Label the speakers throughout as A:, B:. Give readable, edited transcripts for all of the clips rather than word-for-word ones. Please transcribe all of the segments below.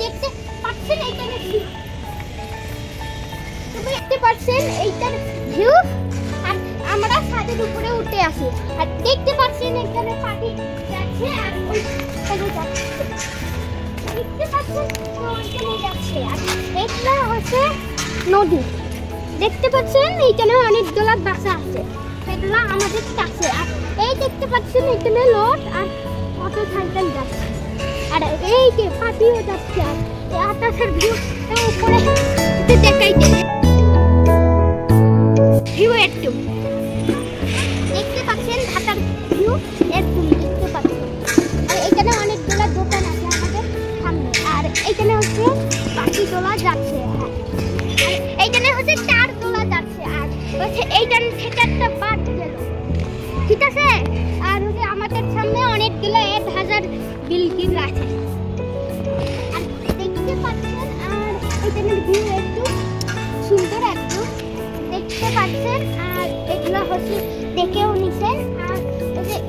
A: দেখতে পাচ্ছেন এইখানে দেখতে পাচ্ছেন এইটার ভিউ। আর আমরা ছাদের উপরে উঠে আসি আর দেখতে পাচ্ছেন এখানে পাখি যাচ্ছে আর ওইখানে যাচ্ছে, দেখতে পাচ্ছেন ওইখানে যাচ্ছে। আর এটা হচ্ছে নদী, দেখতে পাচ্ছেন এইখানে অনেকগুলো বাসা আছে, সেগুলো আমাদের কাছে। আর এই দেখতে পাচ্ছেন এখানে লোড আর মোটর সাইকেল যাচ্ছে আর এই যে পাখিও যাচ্ছে। আর এই আকাশের ভিউ উপরে দেখাই দেয় ভিউ একটু দেখতে পাচ্ছেন, ঢাকার ভিউ এরকম দেখতে পাচ্ছেন। আর এখানে অনেকগুলো দোকান আছে আমাদের সামনে। আর এখানে হচ্ছে পাখি তোলা যাচ্ছে, আর এইখানে হচ্ছে চার তোলা যাচ্ছে। আর হচ্ছে এইখান থেকে একটা বাদ গেল, ঠিক আছে। আর হচ্ছে আমাদের সামনে অনেকগুলো 1000 বিল্ডিং আছে আর দেখতে পাচ্ছেন। আর এখানে ভিউ একটু সুন্দর একটু দেখতে পাচ্ছেন। আর এগুলো হচ্ছে দেখেও নিছেন। আর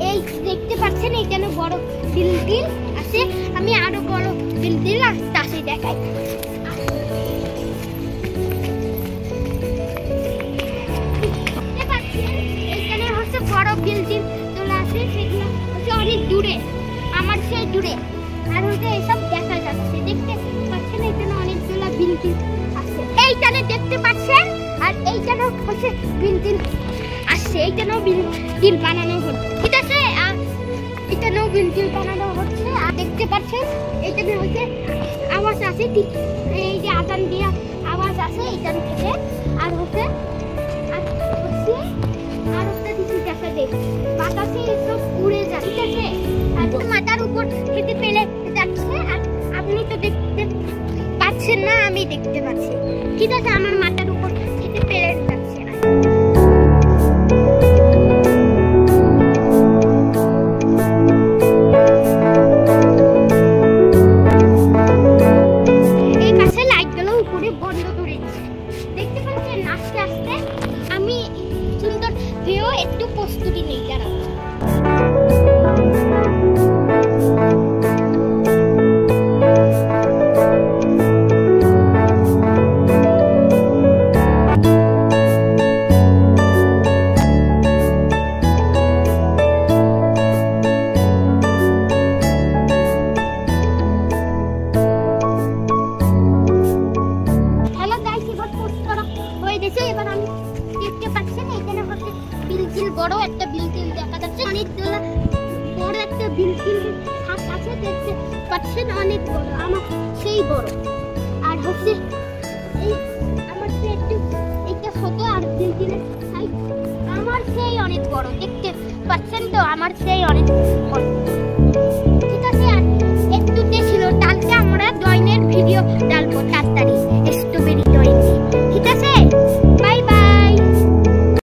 A: এই দেখতে পাচ্ছেন এখানে বড় বিল্ডিং আছে, আমি আরো বড় বিল্ডিং আসতে দেখাই। দেখতে পাচ্ছেন এখানে হচ্ছে বড় বিল্ডিং তোলা আছে, সেগুলো হচ্ছে অনেক দূরে, আমার সেই দূরে। আর হচ্ছে এইসব দেখা যাচ্ছে, দেখতে পাচ্ছেন এখানে অনেকগুলো বিল্ডিং আছে এইখানে দেখতে পাচ্ছেন। আর এইখানেও হচ্ছে বিল্ডিং আসছে, এইখানেও বিল্ডিং বানানো হচ্ছে, ঠিক আছে। আর এখানেও বিল্ডিং বানানো হচ্ছে। আর দেখতে পাচ্ছেন এইখানে হচ্ছে আওয়াজ আছে, ঠিক এই যে আজান দিয়া আওয়াজ আছে এইখান থেকে। আর হচ্ছে আর হচ্ছে কিছু দেখা যায় বাতাসে সব উড়ে যায়, ঠিক আছে। আর মাথার উপর খেতে পেলে যাচ্ছে। আর আপনি তো দেখতে পাচ্ছেন না, আমি দেখতে পাচ্ছি, ঠিক আছে। আমার মাথার উপর খেতে পেলে যাচ্ছে না। এই পাশে লাইটগুলো উপরে বন্ধ করে দিচ্ছে, দেখতে পাচ্ছেন। আস্তে আস্তে আমি সুন্দর ভিউ একটু প্রস্তুতি নেই যারা। এবার আমি দেখতে পাচ্ছেন এখানে হচ্ছে বিল্ডিং, বড় একটা বিল্ডিং দেখা যাচ্ছে, অনেকগুলো বড় একটা বিল্ডিং আছে, দেখতে পাচ্ছেন অনেক বড়, আমার সেই বড়। আর হচ্ছে এই আমার একটু এইটা ছোট, আর বিল্ডিং এর সাইজ আমার সেই অনেক বড়, দেখতে পাচ্ছেন তো আমার সেই অনেক বড়।